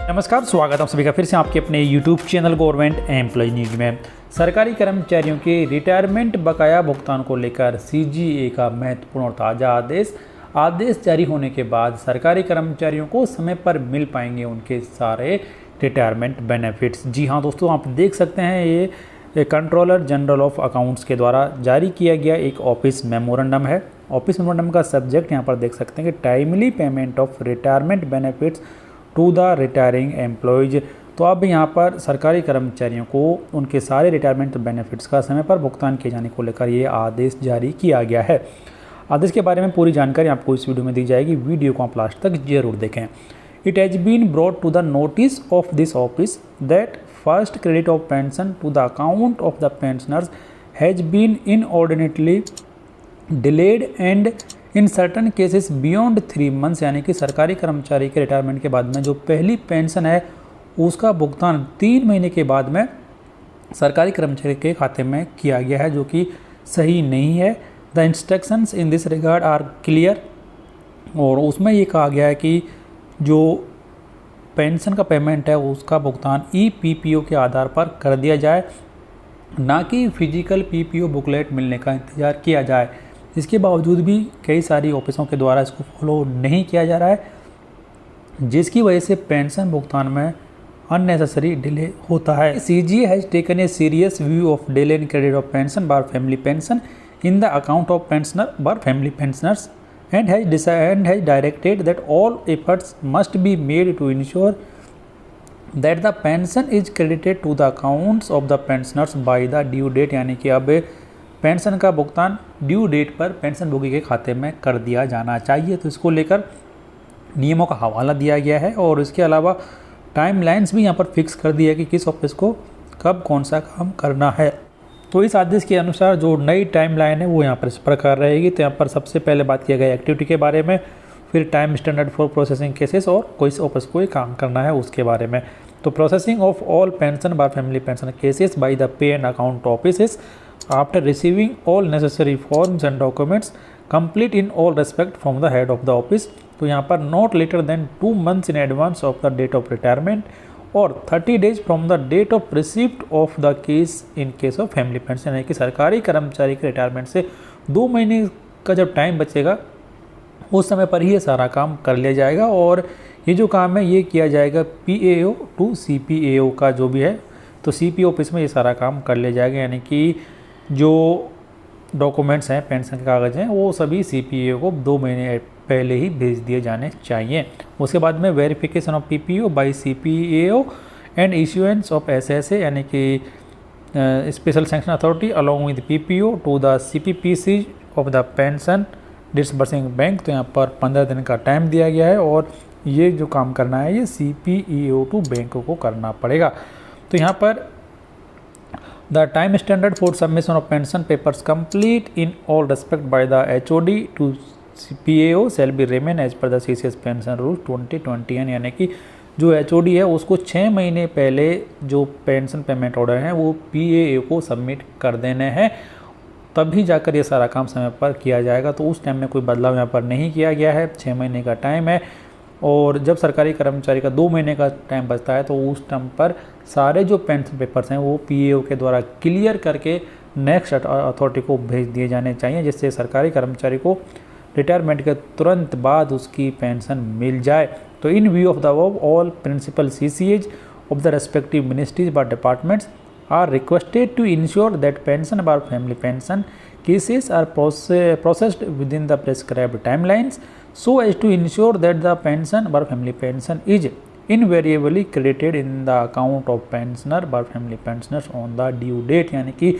नमस्कार, स्वागत है आप सभी का फिर से आपके अपने YouTube channel government employ news में। सरकारी कर्मचारियों के रिटायरमेंट बकाया भुगतान को लेकर CGA का महत्वपूर्ण और ताज़ा आदेश जारी होने के बाद सरकारी कर्मचारियों को समय पर मिल पाएंगे उनके सारे रिटायरमेंट बेनिफिट्स। जी हाँ दोस्तों, आप देख सकते हैं ये कंट्रोलर जनरल ऑफ अकाउंट्स के द्वारा जारी किया गया एक ऑफिस मेमोरेंडम है। ऑफिस मेमोरेंडम का सब्जेक्ट यहाँ पर देख सकते हैं कि timely payment of retirement benefits to the retiring employees. तो अब यहाँ पर सरकारी कर्मचारियों को उनके सारे रिटायरमेंट बेनिफिट्स का समय पर भुगतान किए जाने को लेकर ये आदेश जारी किया गया है। आदेश के बारे में पूरी जानकारी आपको इस वीडियो में दी जाएगी, वीडियो को आप लास्ट तक जरूर देखें। It has been brought to the notice of this office that first credit of pension to the account of the pensioners has been inordinately delayed and in certain cases beyond 3 months, यानी कि सरकारी कर्मचारी के retirement के बाद में जो पहली पेंशन है उसका भुगतान 3 महीने के बाद में सरकारी कर्मचारी के खाते में किया गया है, जो कि सही नहीं है। The instructions in this regard are clear, और उसमें ये कहा गया है कि जो पेंशन का पेमेंट है उसका भुगतान EPPO के आधार पर कर दिया जाए, ना कि फिजिकल PPO बुकलेट मिलने का इंतज़ार किया जाए। इसके बावजूद भी कई सारी ऑफिसों के द्वारा इसको फॉलो नहीं किया जा रहा है, जिसकी वजह से पेंशन भुगतान में अननेसेसरी डिले होता है। CGA has taken a serious view of delay in credit of pension bar family pension in the account of pensioner bar family pensioners and has directed that all efforts must be made to ensure that the pension is credited to the accounts of the pensioners by the due date, यानी कि अब pension का भुगतान due date पर pension भोगी के खाते में कर दिया जाना चाहिए। तो इसको लेकर नियमों का हवाला दिया गया है, और इसके अलावा टाइमलाइंस भी यहाँ पर फिक्स कर दिया है कि किस ऑफिस को कब कौन सा काम करना है। तो इस आदेश के अनुसार जो नई टाइमलाइन है वो यहाँ पर इस प्रकार रहेगी। तो यहाँ पर सबसे पहले बात किया गया एक्टिविटी के बारे में, फिर time standard for processing cases, और कोई ऑफिस को काम करना है उसके बारे में। तो processing of all pension bar family pension cases by the pay and account offices after receiving all necessary forms and documents complete in all respect from the head of the office. तो यहाँ पर not later than 2 months in advance of the date of retirement और 30 days from the date of receipt of the case in case of family pension, यानी कि सरकारी कर्मचारी के retirement से 2 महीने का जब टाइम बचेगा उस समय पर ही ये सारा काम कर लिया जाएगा। और ये जो काम है ये किया जाएगा PAO टू CPAO का जो भी है, तो CPO ऑफिस में ये सारा काम कर लिया जाएगा, यानी कि जो डॉक्यूमेंट्स हैं पेंशन के कागज़ हैं वो सभी CPAO को 2 महीने पहले ही भेज दिए जाने चाहिए। उसके बाद में verification of PPO by CPAO and issuance of SSA, यानी कि special sanction authority along with PPO to the CPPC of the pension disbursing bank. तो यहाँ पर 15 दिन का टाइम दिया गया है, और ये जो काम करना है ये CPAO टू बैंक को करना पड़ेगा। तो यहाँ पर the time standard for submission of pension papers complete in all respect by the HOD to CPAO shall be remain as per the CCS pension rule 2021, यानी कि जो HOD है उसको 6 महीने पहले जो पेंशन पेमेंट ऑर्डर हैं वो PAO को सबमिट कर देने हैं, तभी जाकर ये सारा काम समय पर किया जाएगा। तो उस टाइम में कोई बदलाव यहाँ पर नहीं किया गया है, 6 महीने का टाइम है। और जब सरकारी कर्मचारी का 2 महीने का टाइम बचता है तो उस टाइम पर सारे जो पेंशन पेपर्स हैं वो PAO के द्वारा क्लियर करके नेक्स्ट अथॉरिटी को भेज दिए जाने चाहिए, जिससे सरकारी कर्मचारी को रिटायरमेंट के तुरंत बाद उसकी पेंशन मिल जाए। तो in view of the above all principal CCAs of the respective ministries व departments are requested to ensure that pension bar family pension cases are processed within the prescribed timelines so as to ensure that the pension bar family pension is invariably credited in the account of pensioner bar family pensioners on the due date, यानी कि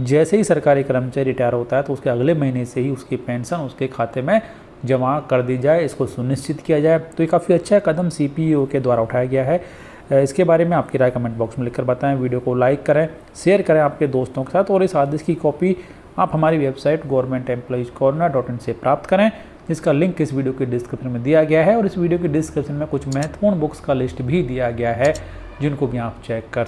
जैसे ही सरकारी कर्मचारी retire होता है तो उसके अगले महीने से ही उसकी पेंशन उसके खाते में जमा कर दी जाए, इसको सुनिश्चित किया जाए। तो ये काफ़ी अच्छा कदम CPAO के द्वारा उठाया गया है। इसके बारे में आपकी राय कमेंट बॉक्स में लिखकर बताएं। वीडियो को लाइक करें, शेयर करें आपके दोस्तों के साथ, और इस आदेश की कॉपी आप हमारी वेबसाइट governmentemplorner.in से प्राप्त करें, जिसका लिंक इस वीडियो के डिस्क्रिप्शन में दिया गया है। और इस वीडियो के डिस्क्रिप्शन में कुछ महत्वपूर्ण बुक्स का लिस्ट भी दिया गया है जिनको भी आप चेक कर